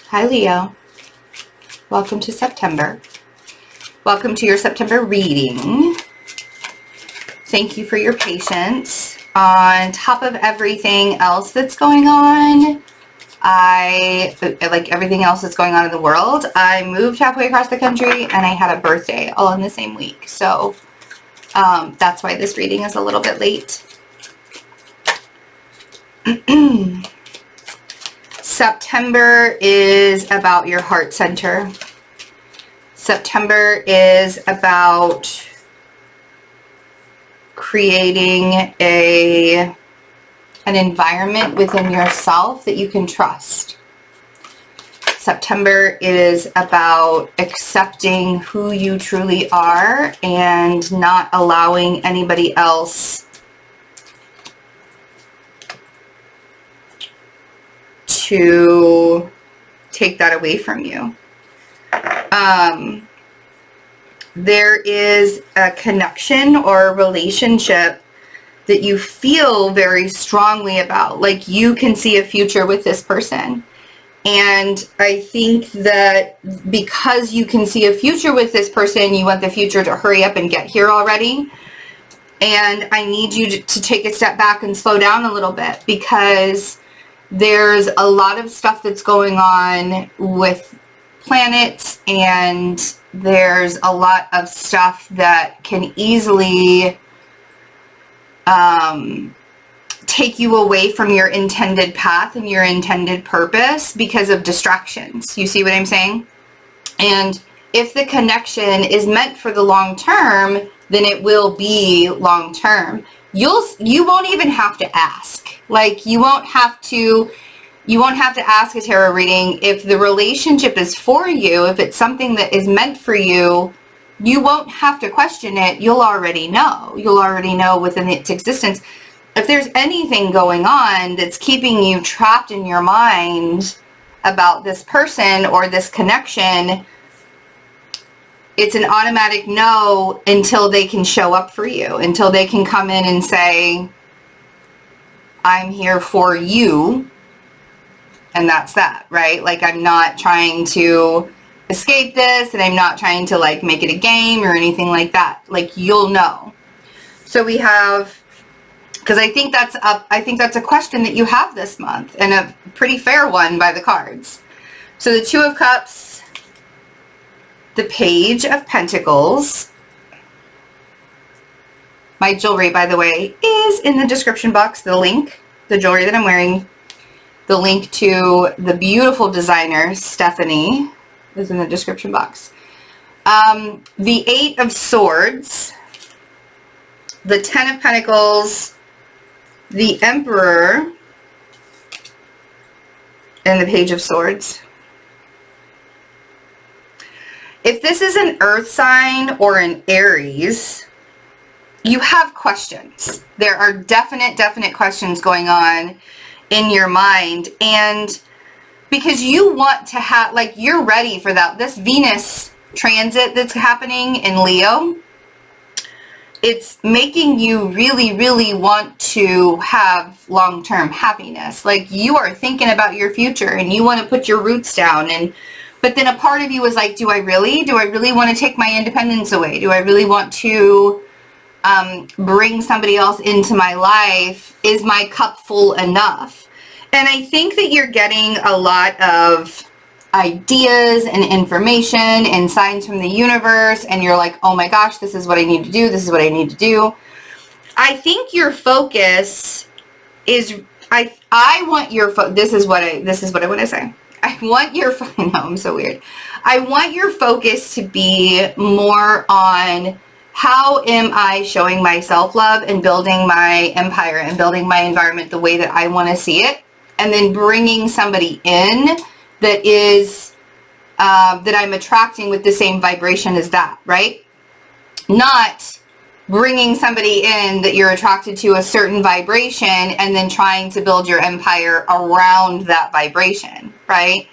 Hi Leo, welcome to September. Welcome to your September reading. Thank you for your patience. On top of everything else that's going on, like everything else that's going on in the world, I moved halfway across the country and I had a birthday all in the same week. So that's why this reading is a little bit late. September is about your heart center. September is about creating an environment within yourself that you can trust. September is about accepting who you truly are and not allowing anybody else to take that away from you. There is a connection or a relationship that you feel very strongly about, like you can see a future with this person. And I think that because you can see a future with this person, you want the future to hurry up and get here already. And I need you to take a step back and slow down a little bit, because there's a lot of stuff that's going on with planets, and there's a lot of stuff that can easily take you away from your intended path and your intended purpose because of distractions. You see what I'm saying? And if the connection is meant for the long term, then it will be long term. You won't even have to ask. Like, you won't have to ask a tarot reading. If the relationship is for you, if it's something that is meant for you, you won't have to question it. You'll already know. You'll already know within its existence. If there's anything going on that's keeping you trapped in your mind about this person or this connection, it's an automatic no until they can show up for you, until they can come in and say, I'm here for you. And that's that, right? Like, I'm not trying to escape this, and I'm not trying to like make it a game or anything like that. Like, you'll know. So we have, because I think that's a question that you have this month, and a pretty fair one by the cards. So the Two of Cups, the Page of Pentacles. My jewelry, by the way, is in the description box. The link, the jewelry that I'm wearing, the link to the beautiful designer, Stephanie, is in the description box. The Eight of Swords, the Ten of Pentacles, the Emperor, and the Page of Swords. If this is an earth sign or an Aries, you have questions. There are definite questions going on in your mind, and because you want to have, like, you're ready for that. This Venus transit that's happening in Leo, it's making you really want to have long-term happiness. Like, you are thinking about your future and you want to put your roots down, but then a part of you is like, do I really want to take my independence away? Do I really want to bring somebody else into my life? Is my cup full enough? And I think that you're getting a lot of ideas and information and signs from the universe, and you're like, oh my gosh, this is what I need to do. This is what I need to do. I think your focus is, I want your this is what I want to say. I want your, no, I'm so weird. I want your focus to be more on, how am I showing my self-love and building my empire and building my environment the way that I want to see it, and then bringing somebody in that is, that I'm attracting with the same vibration as that, right? Not bringing somebody in that you're attracted to a certain vibration and then trying to build your empire around that vibration, right?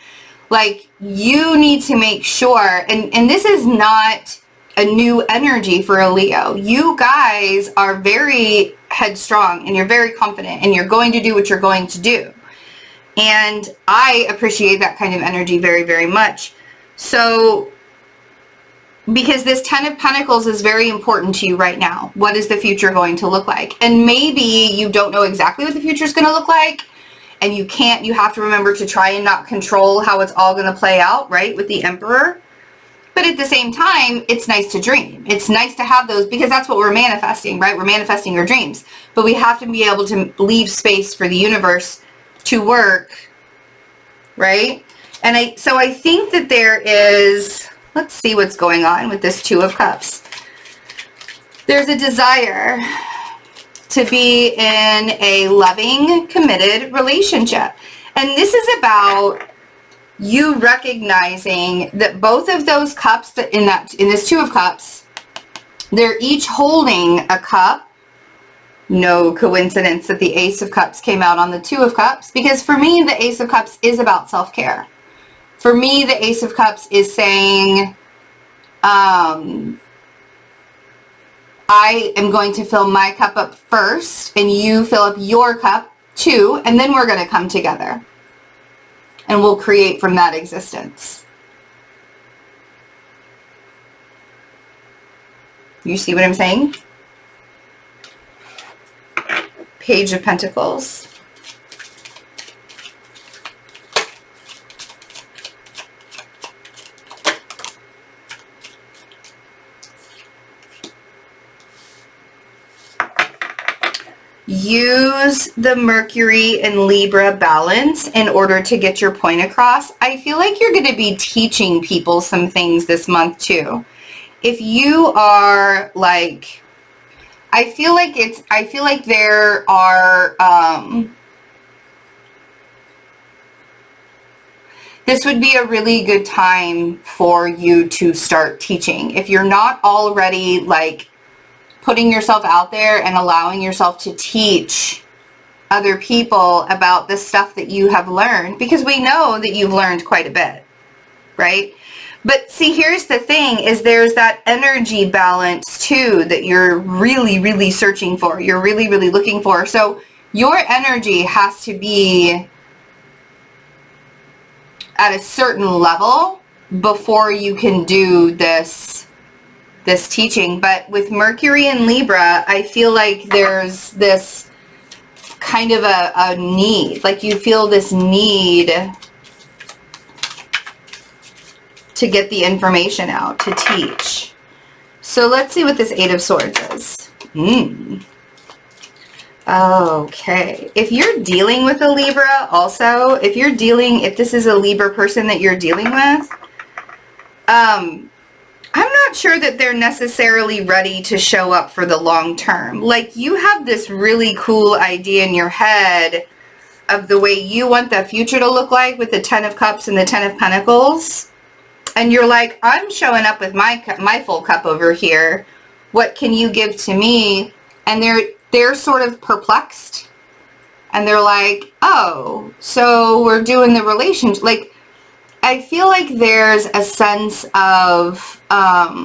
Like, you need to make sure, and this is not a new energy for a Leo. You guys are very headstrong and you're very confident and you're going to do what you're going to do. And I appreciate that kind of energy very, very much. So, because this 10 of Pentacles is very important to you right now. What is the future going to look like? And maybe you don't know exactly what the future is going to look like, and you have to remember to try and not control how it's all going to play out, right, with the Emperor. But at the same time, it's nice to dream. It's nice to have those, because that's what we're manifesting, right? We're manifesting our dreams. But we have to be able to leave space for the universe to work, right? And so I think that there is, let's see what's going on with this Two of Cups. There's a desire to be in a loving, committed relationship. And this is about you recognizing that both of those cups that in this Two of Cups, they're each holding a cup. No coincidence that the Ace of Cups came out on the Two of Cups, because for me, the Ace of Cups is about self-care. For me, the Ace of Cups is saying, I am going to fill my cup up first, and you fill up your cup too, and then we're going to come together. And we'll create from that existence. You see what I'm saying? Page of Pentacles. Use the Mercury and Libra balance in order to get your point across. I feel like you're going to be teaching people some things this month too. If you are like, I feel like there are, this would be a really good time for you to start teaching. If you're not already like putting yourself out there and allowing yourself to teach other people about the stuff that you have learned, because we know that you've learned quite a bit, right? But see, here's the thing, is there's that energy balance too that you're really, really searching for. You're really, really looking for. So your energy has to be at a certain level before you can do this teaching. But with Mercury and Libra, I feel like there's this kind of a need, like you feel this need to get the information out, to teach. So let's see what this Eight of Swords is. Okay. If you're dealing with a Libra also, if this is a Libra person that you're dealing with, I'm not sure that they're necessarily ready to show up for the long term. Like, you have this really cool idea in your head of the way you want the future to look like with the Ten of Cups and the Ten of Pentacles. And you're like, I'm showing up with my full cup over here. What can you give to me? And they're sort of perplexed. And they're like, oh, so we're doing the relationship. Like, I feel like there's a sense of, I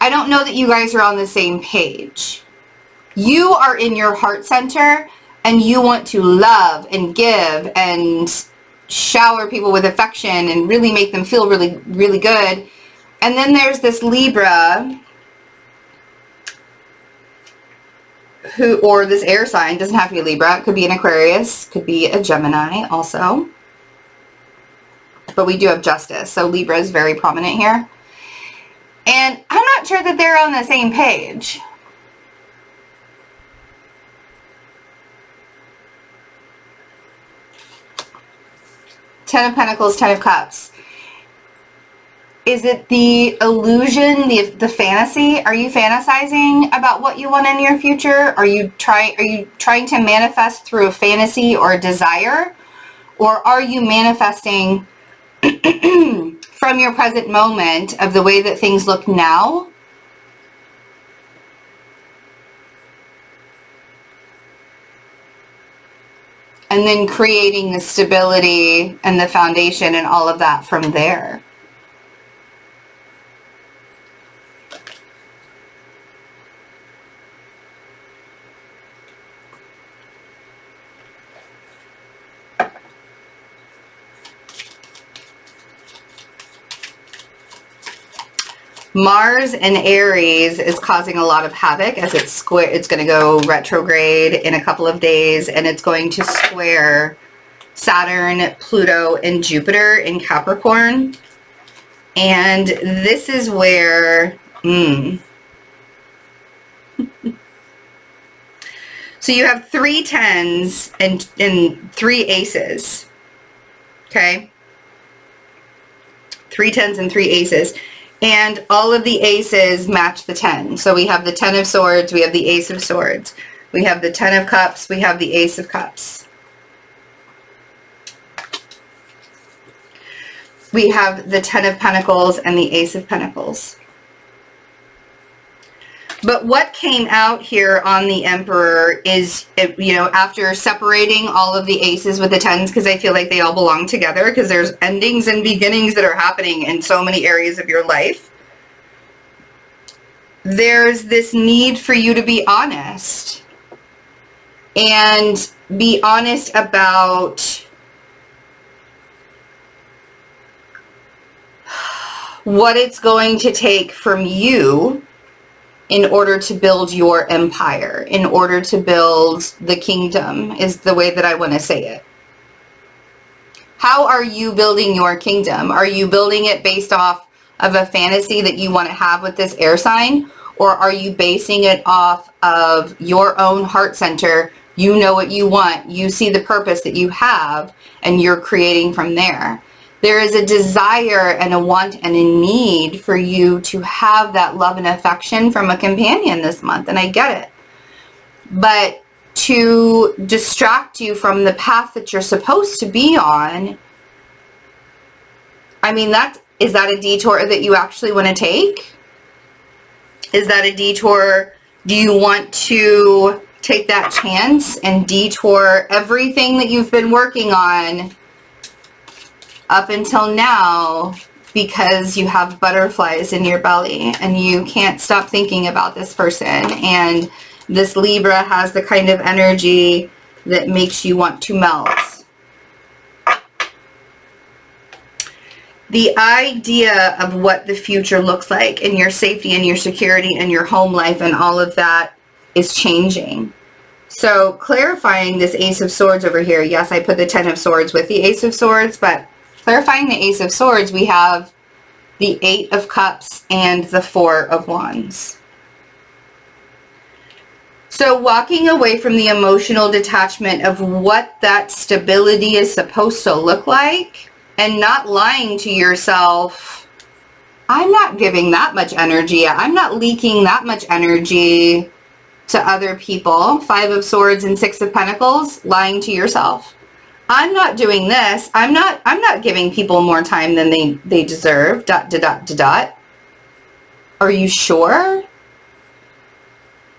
don't know that you guys are on the same page. You are in your heart center and you want to love and give and shower people with affection and really make them feel really, really good. And then there's this Libra or this air sign, doesn't have to be a Libra, it could be an Aquarius, could be a Gemini also. But we do have Justice, so Libra is very prominent here. And I'm not sure that they're on the same page. Ten of Pentacles, Ten of Cups. Is it the illusion, the fantasy? Are you fantasizing about what you want in your future? Are you trying to manifest through a fantasy or a desire? Or are you manifesting from your present moment of the way that things look now? And then creating the stability and the foundation and all of that from there. Mars in Aries is causing a lot of havoc as it's going to go retrograde in a couple of days, and it's going to square Saturn, Pluto, and Jupiter in Capricorn. And this is where, so you have 3 10s and 3 aces, okay? 3 10s and 3 aces. And all of the aces match the 10. So we have the 10 of swords, we have the ace of swords, we have the 10 of cups, we have the ace of cups. We have the 10 of pentacles and the ace of pentacles. But what came out here on the Emperor is, you know, after separating all of the aces with the 10s, because I feel like they all belong together, because there's endings and beginnings that are happening in so many areas of your life. There's this need for you to be honest. And be honest about what it's going to take from you in order to build your empire, in order to build the kingdom, is the way that I want to say it. How are you building your kingdom? Are you building it based off of a fantasy that you want to have with this air sign? Or are you basing it off of your own heart center? You know what you want. You see the purpose that you have, and you're creating from there. There is a desire and a want and a need for you to have that love and affection from a companion this month, and I get it. But to distract you from the path that you're supposed to be on, I mean, is that a detour that you actually want to take? Is that a detour? Do you want to take that chance and detour everything that you've been working on up until now because you have butterflies in your belly and you can't stop thinking about this person, and this Libra has the kind of energy that makes you want to melt? The idea of what the future looks like and your safety and your security and your home life and all of that is changing. So clarifying this Ace of Swords over here, yes, I put the 10 of Swords with the Ace of Swords, but clarifying the Ace of Swords, we have the 8 of Cups and the 4 of Wands. So walking away from the emotional detachment of what that stability is supposed to look like, and not lying to yourself, I'm not giving that much energy, I'm not leaking that much energy to other people. 5 of Swords and 6 of Pentacles, lying to yourself. I'm not doing this. I'm not giving people more time than they deserve. ... Are you sure?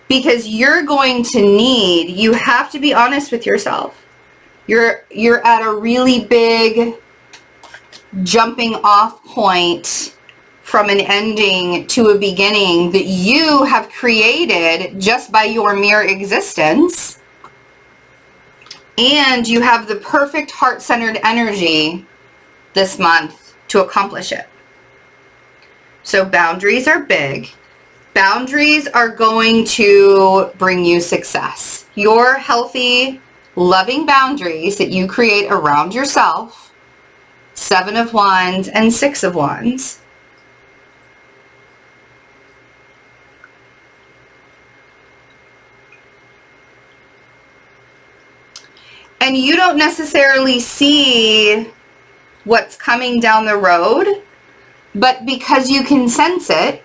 Because you're going to need, you have to be honest with yourself. You're at a really big jumping off point from an ending to a beginning that you have created just by your mere existence. And you have the perfect heart-centered energy this month to accomplish it. So boundaries are big. Boundaries are going to bring you success. Your healthy, loving boundaries that you create around yourself, 7 of Wands and 6 of Wands, and you don't necessarily see what's coming down the road, but because you can sense it,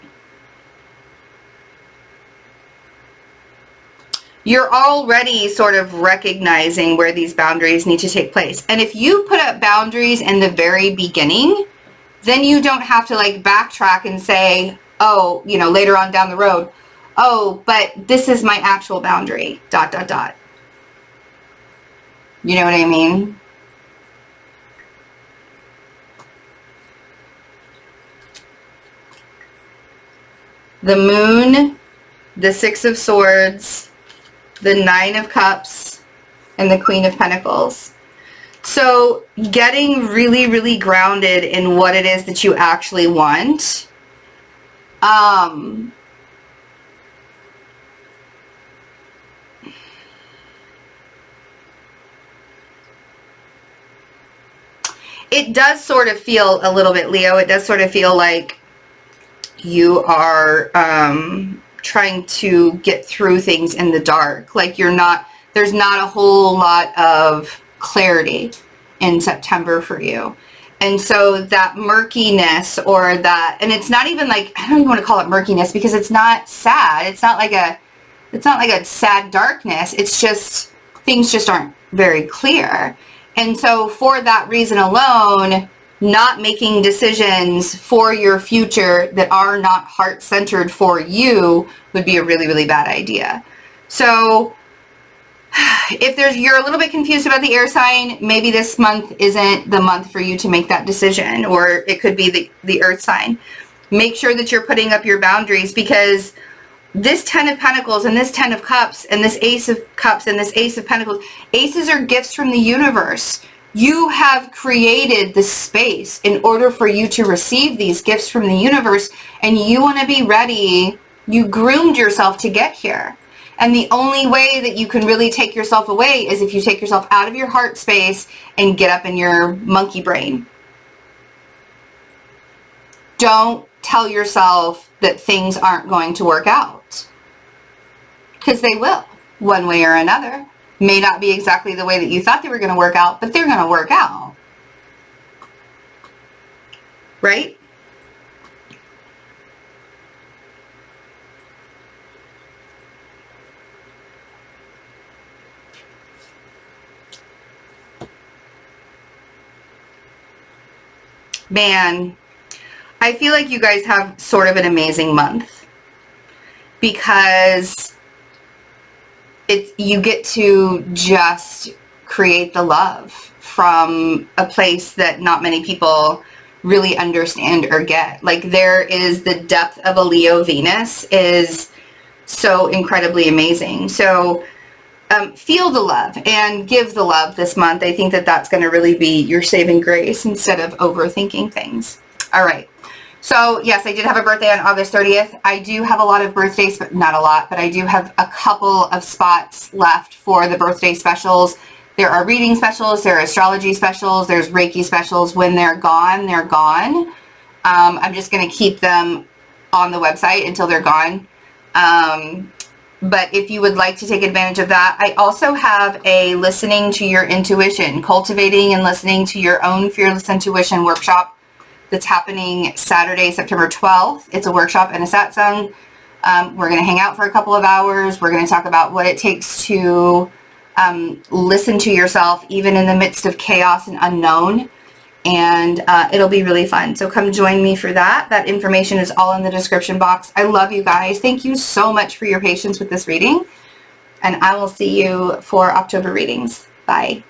you're already sort of recognizing where these boundaries need to take place. And if you put up boundaries in the very beginning, then you don't have to like backtrack and say, oh, you know, later on down the road, oh, but this is my actual boundary, ... You know what I mean? The Moon, the 6 of Swords, the 9 of Cups, and the Queen of Pentacles. So getting really, really grounded in what it is that you actually want. It does sort of feel a little bit, Leo, it does sort of feel like you are trying to get through things in the dark. Like there's not a whole lot of clarity in September for you. And so that murkiness, or that, and it's not even like, I don't even want to call it murkiness, because it's not sad. It's not like a sad darkness. It's just, things just aren't very clear. And so for that reason alone, not making decisions for your future that are not heart-centered for you would be a really, really bad idea. So if you're a little bit confused about the air sign, maybe this month isn't the month for you to make that decision, or it could be the earth sign. Make sure that you're putting up your boundaries, because this 10 of Pentacles and this 10 of Cups and this Ace of Cups and this Ace of Pentacles, aces are gifts from the universe. You have created the space in order for you to receive these gifts from the universe, and you want to be ready. You groomed yourself to get here. And the only way that you can really take yourself away is if you take yourself out of your heart space and get up in your monkey brain. Don't tell yourself that things aren't going to work out, because they will, one way or another. May not be exactly the way that you thought they were going to work out, but they're going to work out. Right? Man, I feel like you guys have sort of an amazing month, because you get to just create the love from a place that not many people really understand or get. Like, there is the depth of a Leo Venus is so incredibly amazing. So feel the love and give the love this month. I think that that's going to really be your saving grace instead of overthinking things. All right. So yes, I did have a birthday on August 30th. I do have a lot of birthdays, but not a lot, but I do have a couple of spots left for the birthday specials. There are reading specials, there are astrology specials, there's Reiki specials. When they're gone, they're gone. I'm just going to keep them on the website until they're gone. But if you would like to take advantage of that, I also have a listening to your intuition, cultivating and listening to your own fearless intuition workshop that's happening Saturday, September 12th. It's a workshop and a satsang. We're going to hang out for a couple of hours. We're going to talk about what it takes to listen to yourself, even in the midst of chaos and unknown. And it'll be really fun. So come join me for that. That information is all in the description box. I love you guys. Thank you so much for your patience with this reading. And I will see you for October readings. Bye.